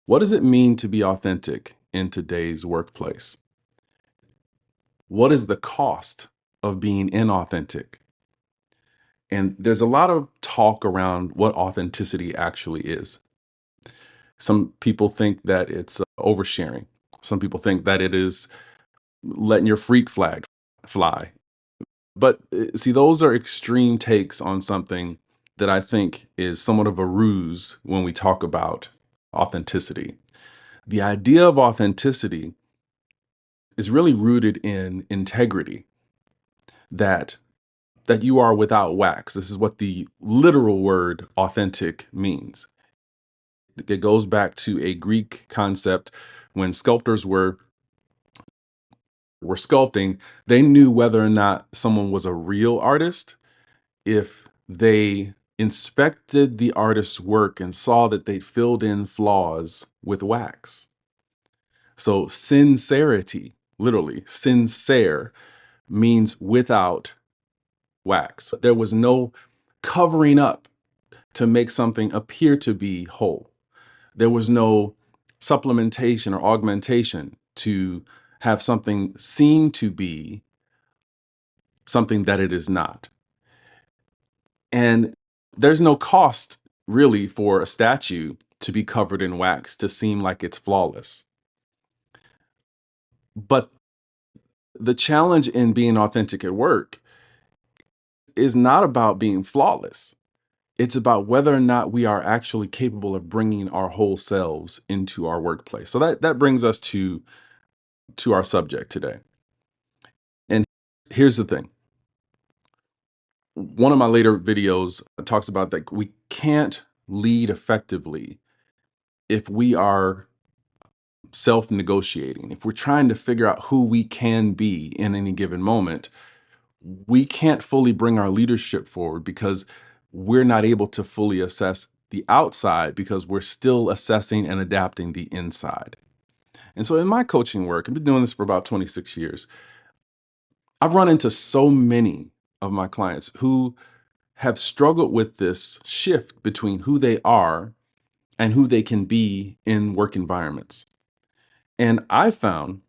What does it mean to be authentic in today's workplace? What is the cost of being inauthentic? And there's a lot of talk around what authenticity actually is. Some people think that it's oversharing. Some people think that it is letting your freak flag fly. But see, those are extreme takes on something that I think is somewhat of a ruse when we talk about authenticity. The idea of authenticity is really rooted in integrity, that you are without wax. This is what the literal word authentic means. It goes back to a Greek concept. When sculptors were sculpting, they knew whether or not someone was a real artist if they inspected the artist's work and saw that they filled in flaws with wax. So sincerity, literally sincere, means without wax. There was no covering up to make something appear to be whole. There was no supplementation or augmentation to have something seem to be something that it is not. And there's no cost really for a statue to be covered in wax to seem like it's flawless. But the challenge in being authentic at work is not about being flawless. It's about whether or not we are actually capable of bringing our whole selves into our workplace. So that brings us to our subject today. And here's the thing. One of my later videos talks about that we can't lead effectively if we are self-negotiating. If we're trying to figure out who we can be in any given moment, we can't fully bring our leadership forward because we're not able to fully assess the outside because we're still assessing and adapting the inside. And so in my coaching work, I've been doing this for about 26 years. I've run into so many of my clients who have struggled with this shift between who they are and who they can be in work environments. And I found,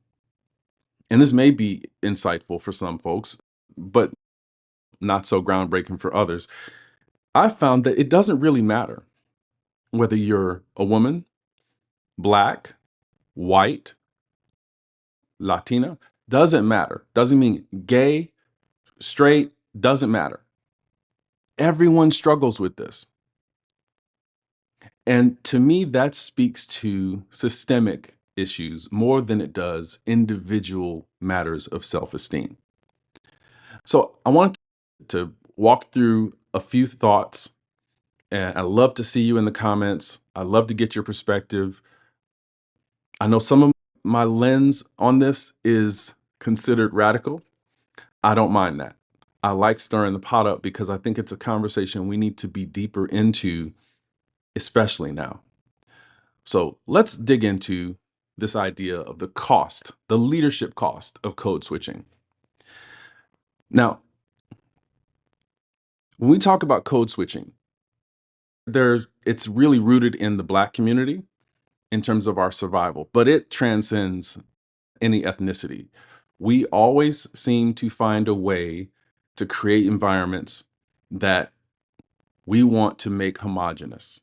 and this may be insightful for some folks, but not so groundbreaking for others, I found that it doesn't really matter whether you're a woman, black, white, Latina, doesn't matter. Doesn't mean gay, straight, doesn't matter. Everyone struggles with this. And to me, that speaks to systemic issues more than it does individual matters of self-esteem. So I want to walk through a few thoughts, and I'd love to see you in the comments. I'd love to get your perspective. I know some of my lens on this is considered radical. I don't mind that. I like stirring the pot up because I think it's a conversation we need to be deeper into, especially now. So let's dig into this idea of the cost, the leadership cost of code switching. Now, when we talk about code switching, it's really rooted in the Black community in terms of our survival, but it transcends any ethnicity. We always seem to find a way to create environments that we want to make homogenous.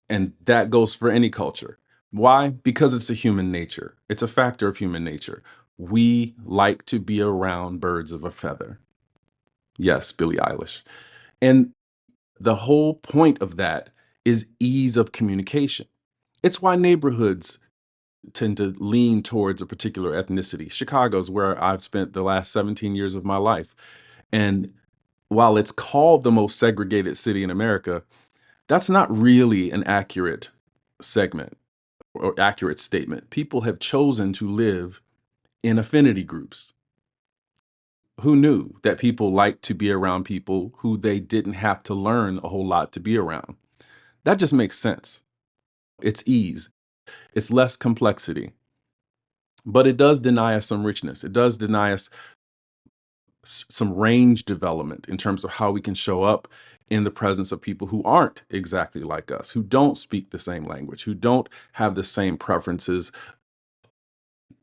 And that goes for any culture. Why? Because it's a human nature. It's a factor of human nature. We like to be around birds of a feather. Yes, Billie Eilish. And the whole point of that is ease of communication. It's why neighborhoods tend to lean towards a particular ethnicity. Chicago's where I've spent the last 17 years of my life. And while it's called the most segregated city in America, that's not really an accurate segment or accurate statement. People have chosen to live in affinity groups. Who knew that people like to be around people who they didn't have to learn a whole lot to be around? That just makes sense. It's ease. It's less complexity. But it does deny us some richness. It does deny us some range development in terms of how we can show up in the presence of people who aren't exactly like us, who don't speak the same language, who don't have the same preferences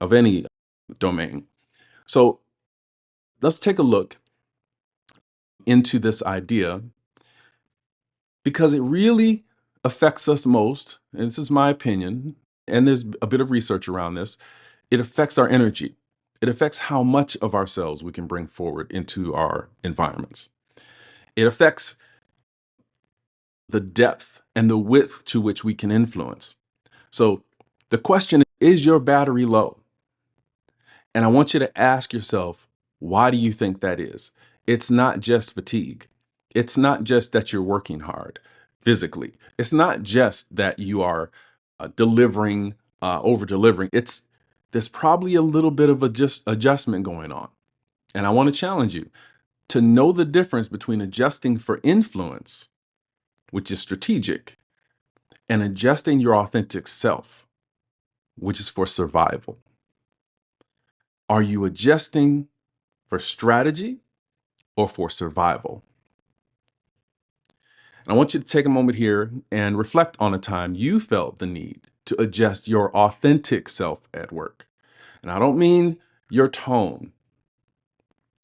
of any domain. So let's take a look into this idea because it really affects us most. And this is my opinion, and there's a bit of research around this. It affects our energy. It affects how much of ourselves we can bring forward into our environments. It affects the depth and the width to which we can influence. So the question is your battery low? And I want you to ask yourself, why do you think that is? It's not just fatigue. It's not just that you're working hard physically. It's not just that you are delivering, over delivering. There's probably a little bit of a just adjustment going on. And I want to challenge you to know the difference between adjusting for influence, which is strategic, and adjusting your authentic self, which is for survival. Are you adjusting for strategy or for survival? And I want you to take a moment here and reflect on a time you felt the need to adjust your authentic self at work. And I don't mean your tone.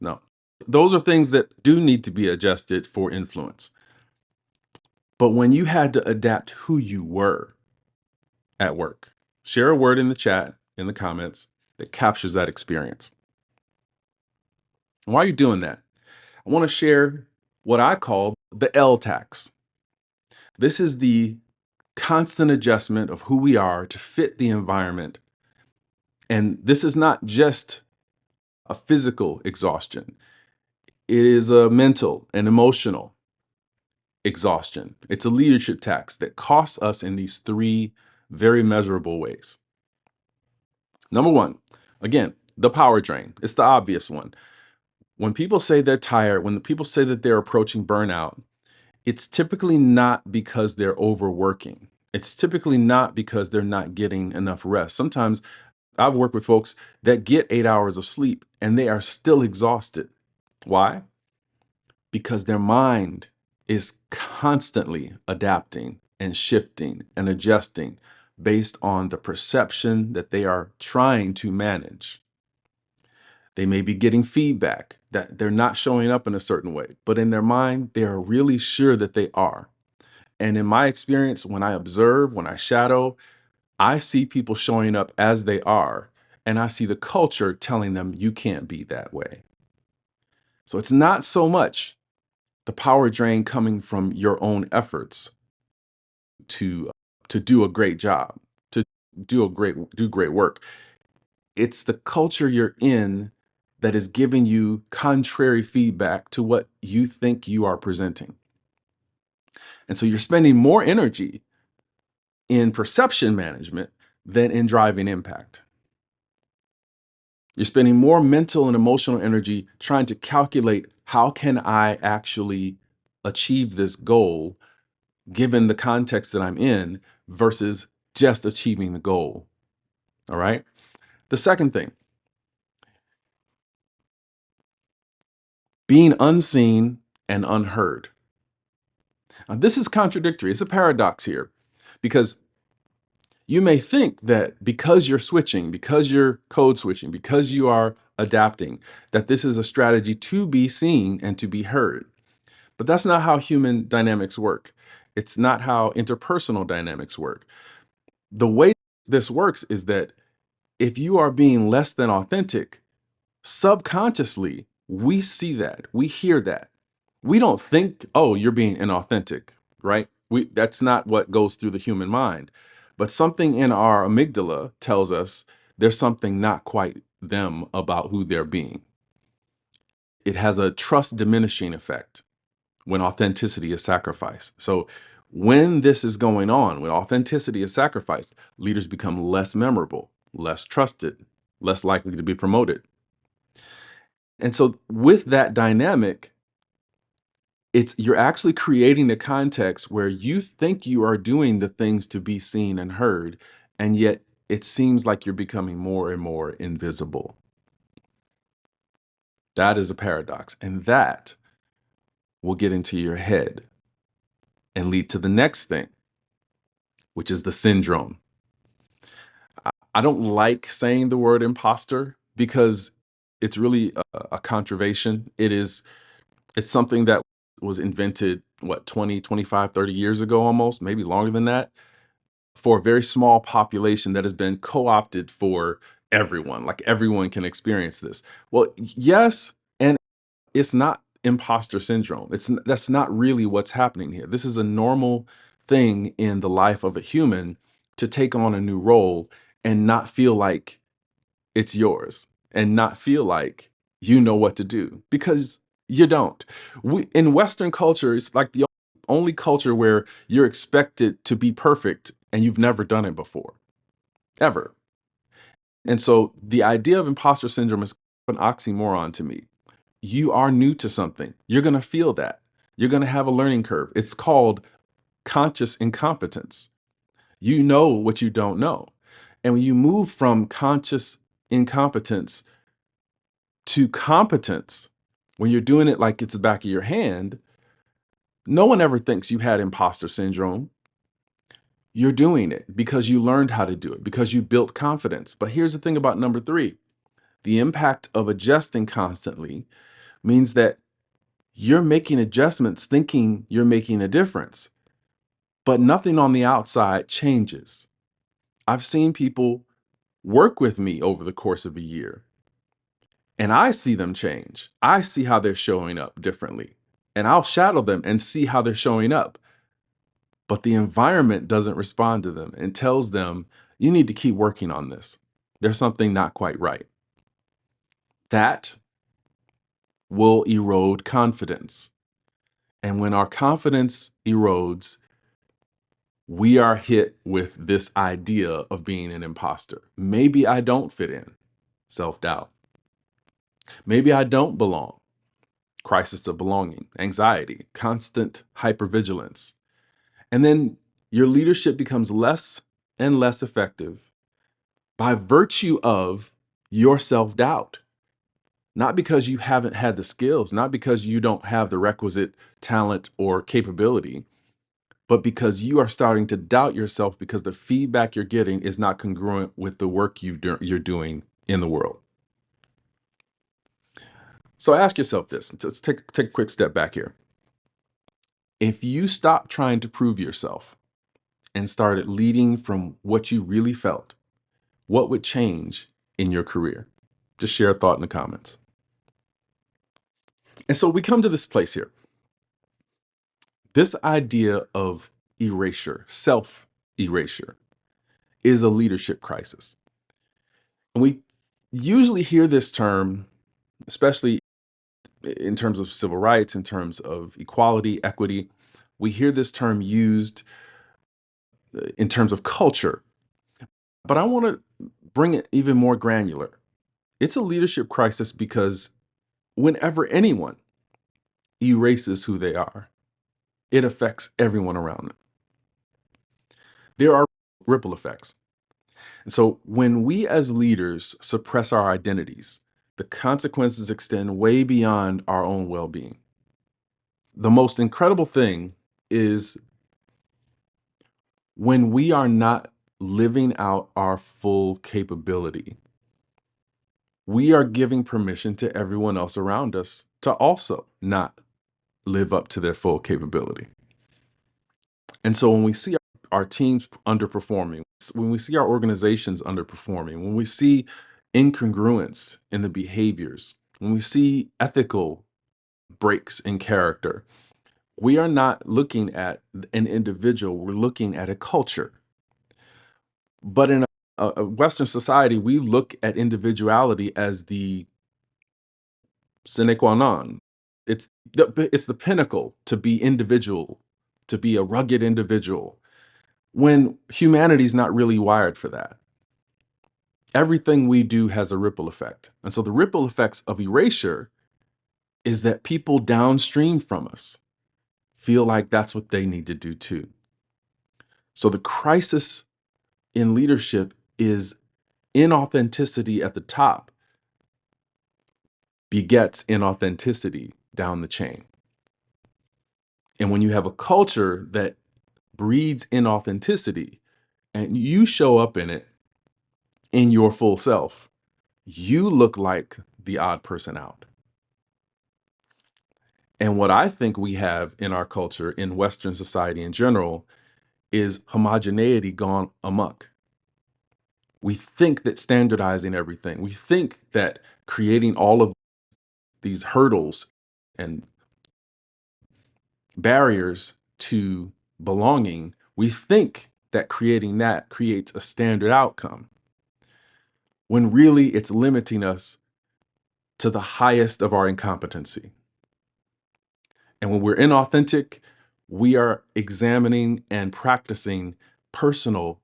No, those are things that do need to be adjusted for influence. But when you had to adapt who you were at work, share a word in the chat, in the comments, that captures that experience. And while you're doing that, I want to share what I call the L tax. This is the constant adjustment of who we are to fit the environment. And this is not just a physical exhaustion, it is a mental and emotional exhaustion. It's a leadership tax that costs us in these three very measurable ways. Number one, again, the power drain. It's the obvious one. When people say they're tired, when the people say that they're approaching burnout, it's typically not because they're overworking. It's typically not because they're not getting enough rest. Sometimes I've worked with folks that get 8 hours of sleep and they are still exhausted. Why? Because their mind is constantly adapting and shifting and adjusting based on the perception that they are trying to manage. They may be getting feedback that they're not showing up in a certain way, but in their mind, they are really sure that they are. And in my experience, when I observe, when I shadow, I see people showing up as they are, and I see the culture telling them you can't be that way. So it's not so much the power drain coming from your own efforts to do a great job, to do great work. It's the culture you're in that is giving you contrary feedback to what you think you are presenting. And so you're spending more energy in perception management than in driving impact. You're spending more mental and emotional energy trying to calculate how can I actually achieve this goal given the context that I'm in versus just achieving the goal. All right. The second thing, being unseen and unheard. Now, this is contradictory. It's a paradox here because you may think that because you're switching, because you're code switching, because you are adapting, that this is a strategy to be seen and to be heard. But that's not how human dynamics work. It's not how interpersonal dynamics work. The way this works is that if you are being less than authentic, subconsciously, we see that, we hear that. We don't think, oh, you're being inauthentic, right? That's not what goes through the human mind. But something in our amygdala tells us there's something not quite them about who they're being. It has a trust diminishing effect when authenticity is sacrificed. So when this is going on, when authenticity is sacrificed, leaders become less memorable, less trusted, less likely to be promoted. And so with that dynamic, you're actually creating a context where you think you are doing the things to be seen and heard, and yet it seems like you're becoming more and more invisible. That is a paradox. And that will get into your head and lead to the next thing, which is the syndrome. I don't like saying the word imposter because it's really a contravention. It's something that was invented, what, 20, 25, 30 years ago almost, maybe longer than that, for a very small population that has been co-opted for everyone. Like everyone can experience this. Well, yes, and it's not imposter syndrome. That's not really what's happening here. This is a normal thing in the life of a human to take on a new role and not feel like it's yours and not feel like you know what to do because you don't. In Western culture, it's like the only culture where you're expected to be perfect and you've never done it before, ever. And so the idea of imposter syndrome is an oxymoron to me. You are new to something. You're going to feel that. You're going to have a learning curve. It's called conscious incompetence. You know what you don't know. And when you move from conscious incompetence to competence, when you're doing it like it's the back of your hand, no one ever thinks you had imposter syndrome. You're doing it because you learned how to do it, because you built confidence. But here's the thing about number three, the impact of adjusting constantly means that you're making adjustments thinking you're making a difference, but nothing on the outside changes. I've seen people work with me over the course of a year, and I see them change. I see how they're showing up differently, and I'll shadow them and see how they're showing up. But the environment doesn't respond to them and tells them, you need to keep working on this. There's something not quite right. That will erode confidence. And when our confidence erodes, we are hit with this idea of being an imposter. Maybe I don't fit in, self-doubt. Maybe I don't belong, crisis of belonging, anxiety, constant hypervigilance. And then your leadership becomes less and less effective by virtue of your self-doubt. Not because you haven't had the skills, not because you don't have the requisite talent or capability, but because you are starting to doubt yourself because the feedback you're getting is not congruent with the work you're doing in the world. So ask yourself this. Let's take a quick step back here. If you stop trying to prove yourself and started leading from what you really felt, what would change in your career? Just share a thought in the comments. And so we come to this place here. This idea of erasure, self-erasure, is a leadership crisis. And we usually hear this term, especially in terms of civil rights, in terms of equality, equity. We hear this term used in terms of culture. But I want to bring it even more granular. It's a leadership crisis because whenever anyone erases who they are, it affects everyone around them. There are ripple effects. And so when we as leaders suppress our identities, the consequences extend way beyond our own well-being. The most incredible thing is when we are not living out our full capability, we are giving permission to everyone else around us to also not live up to their full capability. And so when we see our teams underperforming, when we see our organizations underperforming, when we see incongruence in the behaviors, when we see ethical breaks in character, we are not looking at an individual, we're looking at a culture. But in a Western society, we look at individuality as the sine qua non. It's the pinnacle to be individual, to be a rugged individual, when humanity's not really wired for that. Everything we do has a ripple effect. And so the ripple effects of erasure is that people downstream from us feel like that's what they need to do too. So the crisis in leadership is inauthenticity at the top, begets inauthenticity down the chain. And when you have a culture that breeds inauthenticity and you show up in it in your full self, you look like the odd person out. And what I think we have in our culture, in Western society in general, is homogeneity gone amok. We think that standardizing everything, we think that creating all of these hurdles and barriers to belonging, we think that creating that creates a standard outcome, when really it's limiting us to the highest of our incompetency. And when we're inauthentic, we are examining and practicing personal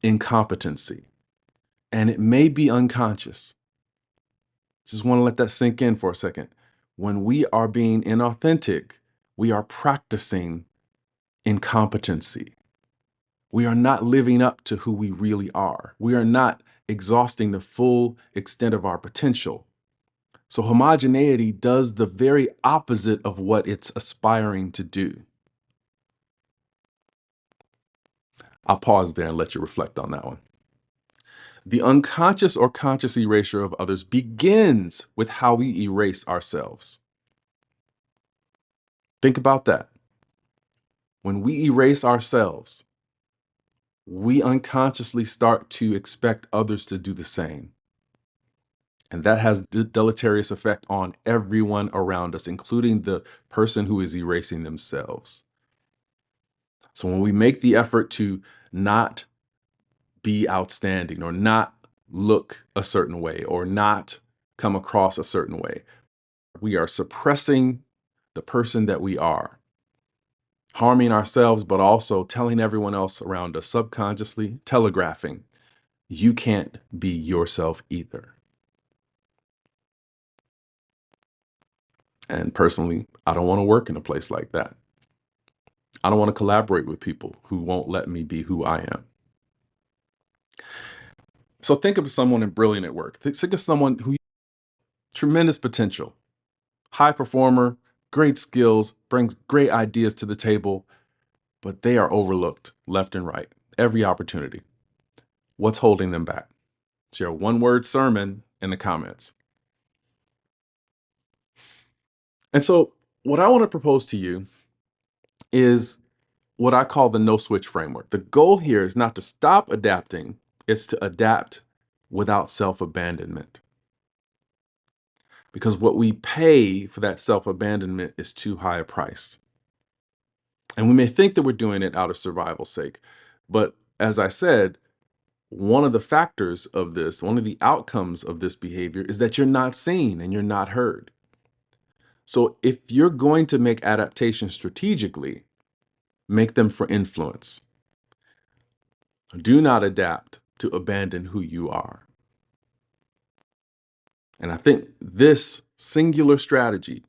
incompetency. And it may be unconscious. Just want to let that sink in for a second. When we are being inauthentic, we are practicing incompetency. We are not living up to who we really are. We are not exhausting the full extent of our potential. So homogeneity does the very opposite of what it's aspiring to do. I'll pause there and let you reflect on that one. The unconscious or conscious erasure of others begins with how we erase ourselves. Think about that. When we erase ourselves, we unconsciously start to expect others to do the same. And that has a deleterious effect on everyone around us, including the person who is erasing themselves. So when we make the effort to not be outstanding or not look a certain way or not come across a certain way, we are suppressing the person that we are, harming ourselves, but also telling everyone else around us, subconsciously telegraphing, you can't be yourself either. And personally, I don't want to work in a place like that. I don't want to collaborate with people who won't let me be who I am. So think of someone brilliant at work. Think of someone who tremendous potential, high performer, great skills, brings great ideas to the table, but they are overlooked left and right, every opportunity. What's holding them back? Share a one-word sermon in the comments. And so what I want to propose to you is what I call the no switch framework. The goal here is not to stop adapting, it's to adapt without self-abandonment. Because what we pay for that self-abandonment is too high a price. And we may think that we're doing it out of survival's sake. But as I said, one of the factors of this, one of the outcomes of this behavior is that you're not seen and you're not heard. So if you're going to make adaptations strategically, make them for influence. Do not adapt to abandon who you are. And I think this singular strategy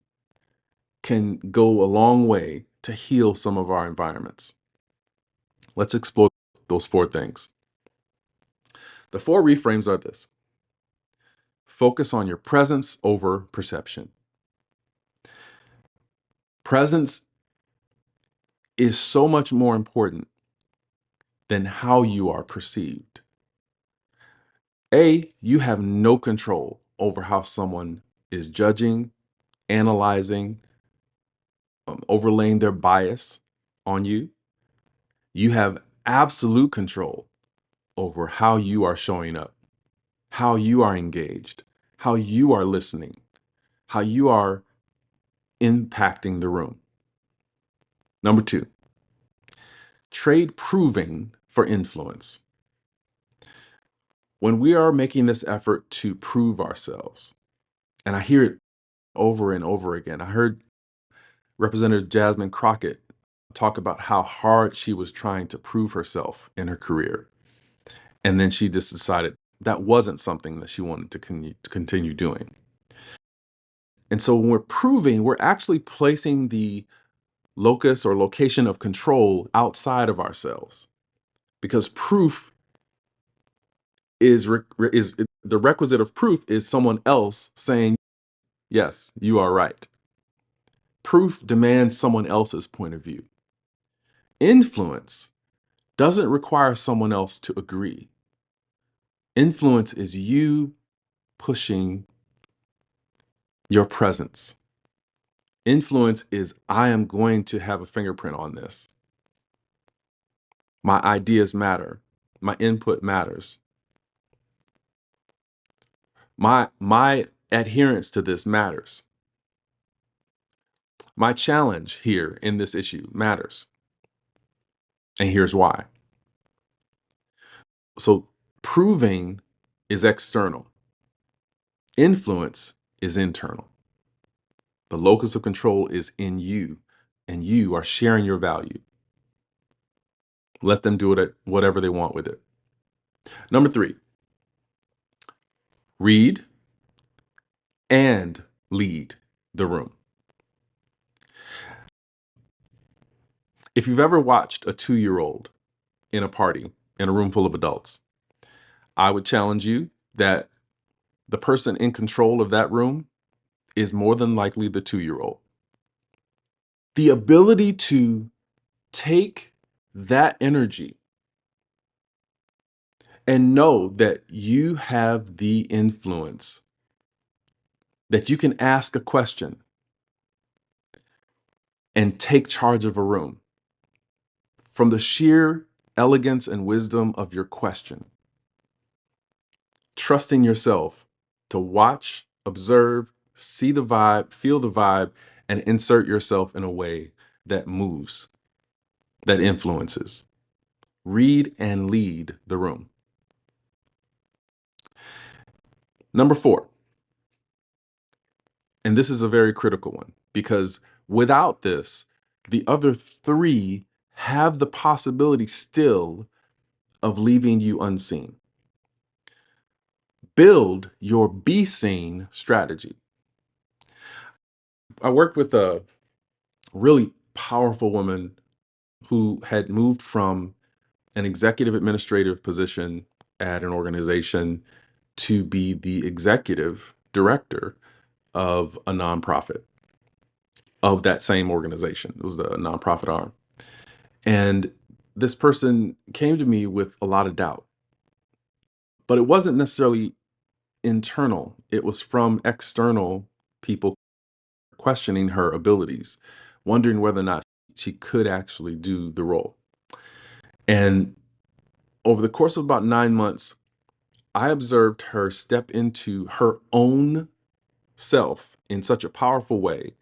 can go a long way to heal some of our environments. Let's explore those 4 things. The 4 reframes are this. Focus on your presence over perception. Presence is so much more important than how you are perceived. You have no control over how someone is judging, analyzing, overlaying their bias on you. You have absolute control over how you are showing up, how you are engaged, how you are listening, how you are impacting the room. Number 2, trade proving for influence. When we are making this effort to prove ourselves, and I hear it over and over again. I heard Representative Jasmine Crockett talk about how hard she was trying to prove herself in her career. And then she just decided that wasn't something that she wanted to continue doing. And so when we're proving, we're actually placing the locus or location of control outside of ourselves, because proof is the requisite of proof is someone else saying Yes, you are right. Proof demands someone else's point of view. Influence doesn't require someone else to agree. Influence is you pushing your presence. Influence is, I am going to have a fingerprint on this. My ideas matter. My input matters. My adherence to this matters. My challenge here in this issue matters. And here's why. So proving is external. Influence is internal. The locus of control is in you, and you are sharing your value. Let them do it whatever they want with it. Number 3, read and lead the room. If you've ever watched a 2-year-old in a party in a room full of adults, I would challenge you that the person in control of that room is more than likely the 2-year-old. The ability to take that energy and know that you have the influence, that you can ask a question and take charge of a room from the sheer elegance and wisdom of your question. Trusting yourself to watch, observe, see the vibe, feel the vibe, and insert yourself in a way that moves, that influences. Read and lead the room. Number 4, and this is a very critical one, because without this, the other 3 have the possibility still of leaving you unseen. Build your be seen strategy. I worked with a really powerful woman who had moved from an executive administrative position at an organization to be the executive director of a nonprofit of that same organization. It was the nonprofit arm. And this person came to me with a lot of doubt, but it wasn't necessarily internal. It was from external people questioning her abilities, wondering whether or not she could actually do the role. And over the course of about 9 months, I observed her step into her own self in such a powerful way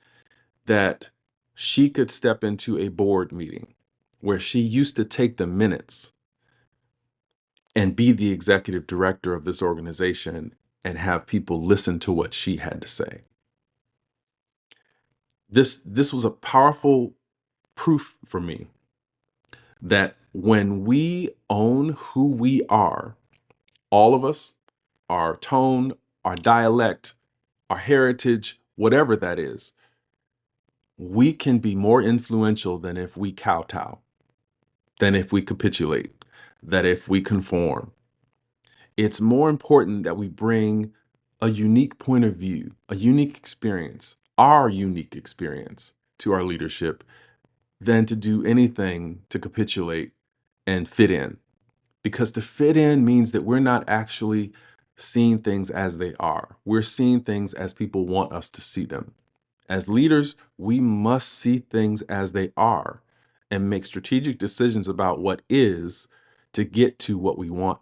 that she could step into a board meeting where she used to take the minutes and be the executive director of this organization and have people listen to what she had to say. This was a powerful proof for me that when we own who we are, all of us, our tone, our dialect, our heritage, whatever that is, we can be more influential than if we kowtow, than if we capitulate, that if we conform. It's more important that we bring a unique point of view, a unique experience, our unique experience to our leadership than to do anything to capitulate and fit in. Because to fit in means that we're not actually seeing things as they are. We're seeing things as people want us to see them. As leaders, we must see things as they are and make strategic decisions about what is to get to what we want,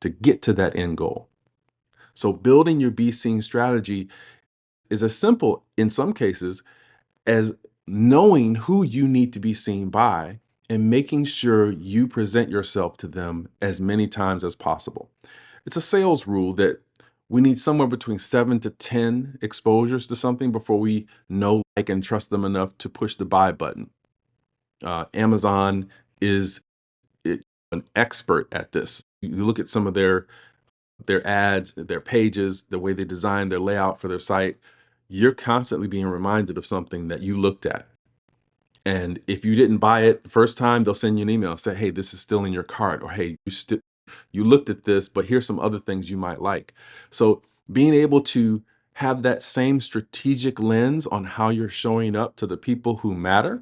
to get to that end goal. So building your be seen strategy is as simple in some cases as knowing who you need to be seen by and making sure you present yourself to them as many times as possible. It's a sales rule that we need somewhere between 7 to 10 exposures to something before we know, like, and trust them enough to push the buy button. Amazon is an expert at this. You look at some of their ads, their pages, the way they design their layout for their site, you're constantly being reminded of something that you looked at. And if you didn't buy it the first time, they'll send you an email and say, hey, this is still in your cart, or hey, you looked at this, but here's some other things you might like. So being able to have that same strategic lens on how you're showing up to the people who matter?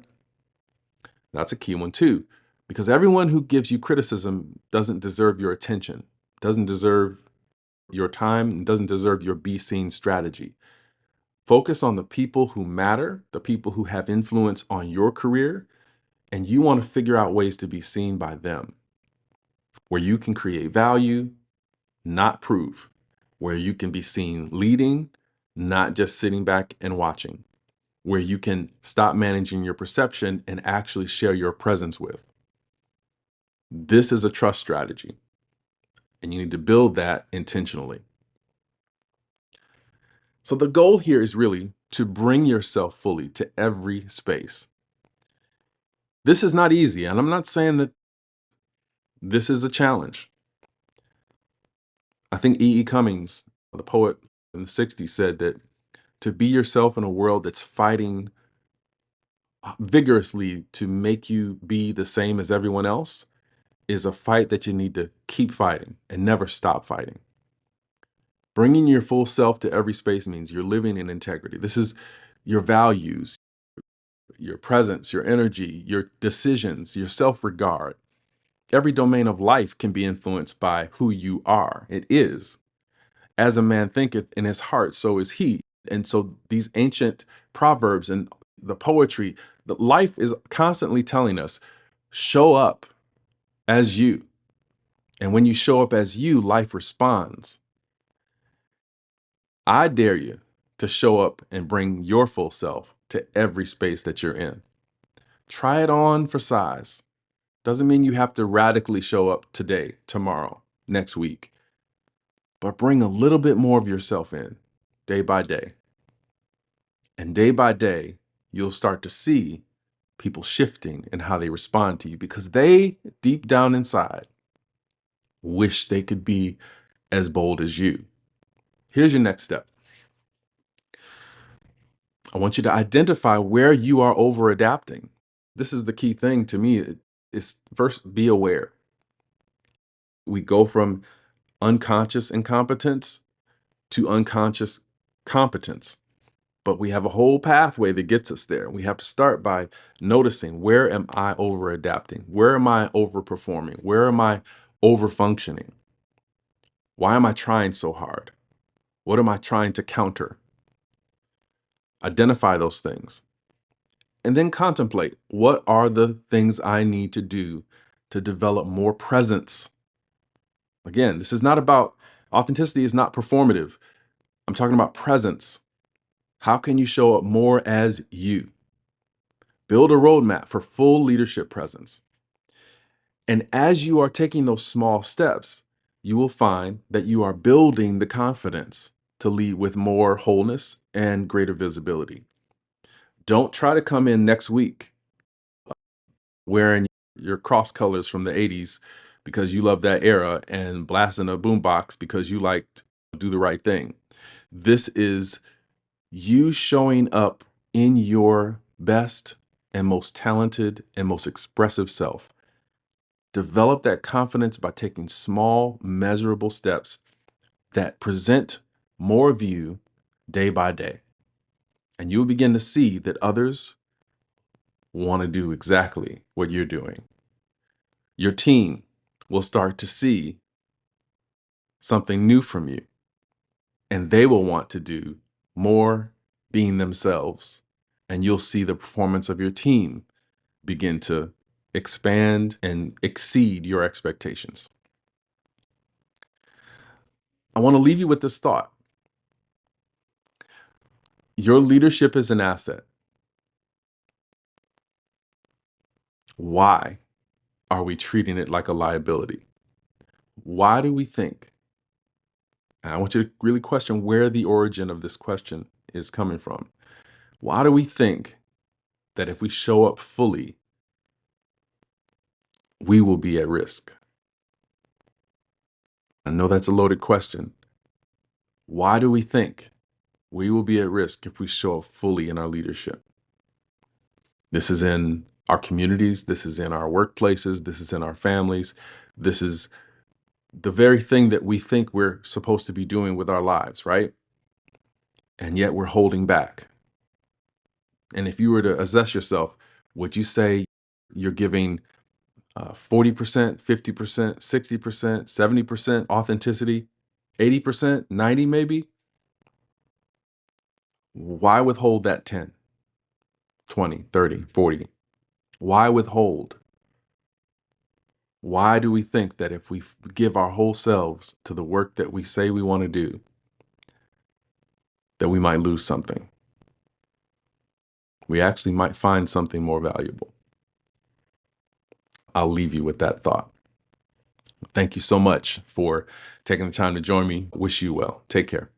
That's a key one too, because everyone who gives you criticism doesn't deserve your attention, doesn't deserve your time, and doesn't deserve your be seen strategy. Focus on the people who matter, the people who have influence on your career, and you want to figure out ways to be seen by them, where you can create value, not prove, where you can be seen leading, not just sitting back and watching, where you can stop managing your perception and actually share your presence with. This is a trust strategy, and you need to build that intentionally. So the goal here is really to bring yourself fully to every space. This is not easy, and I'm not saying that this is a challenge. I think E. E. Cummings, the poet in the 60s, said that to be yourself in a world that's fighting vigorously to make you be the same as everyone else is a fight that you need to keep fighting and never stop fighting. Bringing your full self to every space means you're living in integrity. This is your values, your presence, your energy, your decisions, your self-regard. Every domain of life can be influenced by who you are. It is. As a man thinketh in his heart, so is he. And so these ancient proverbs and the poetry, the life is constantly telling us, show up as you. And when you show up as you, life responds. I dare you to show up and bring your full self to every space that you're in. Try it on for size. Doesn't mean you have to radically show up today, tomorrow, next week, but bring a little bit more of yourself in day by day. And day by day, you'll start to see people shifting in how they respond to you because they, deep down inside, wish they could be as bold as you. Here's your next step. I want you to identify where you are over adapting. This is the key thing to me is first be aware. We go from unconscious incompetence to unconscious competence. But we have a whole pathway that gets us there. We have to start by noticing, where am I over adapting? Where am I overperforming? Where am I over functioning? Why am I trying so hard? What am I trying to counter? Identify those things. And then contemplate, what are the things I need to do to develop more presence? Again, this is not about, authenticity is not performative. I'm talking about presence. How can you show up more as you? Build a roadmap for full leadership presence. And as you are taking those small steps, you will find that you are building the confidence to lead with more wholeness and greater visibility. Don't try to come in next week wearing your cross colors from the 80s because you love that era and blasting a boombox because you like to do the right thing. This is you showing up in your best and most talented and most expressive self. Develop that confidence by taking small, measurable steps that present more of you day by day. And you'll begin to see that others want to do exactly what you're doing. Your team will start to see something new from you, and they will want to do more being themselves. And you'll see the performance of your team begin to expand and exceed your expectations. I want to leave you with this thought. Your leadership is an asset. Why are we treating it like a liability? Why do we think? And I want you to really question where the origin of this question is coming from. Why do we think that if we show up fully, we will be at risk? I know that's a loaded question. Why do we think we will be at risk if we show up fully in our leadership? This is in our communities. This is in our workplaces. This is in our families. This is the very thing that we think we're supposed to be doing with our lives, right? and yet we're holding back. And if you were to assess yourself, would you say you're giving 40%, 50%, 60%, 70% authenticity, 80%, 90 maybe? Why withhold that 10, 20, 30, 40? Why withhold? Why do we think that if we give our whole selves to the work that we say we want to do, that we might lose something? We actually might find something more valuable. I'll leave you with that thought. Thank you so much for taking the time to join me. Wish you well. Take care.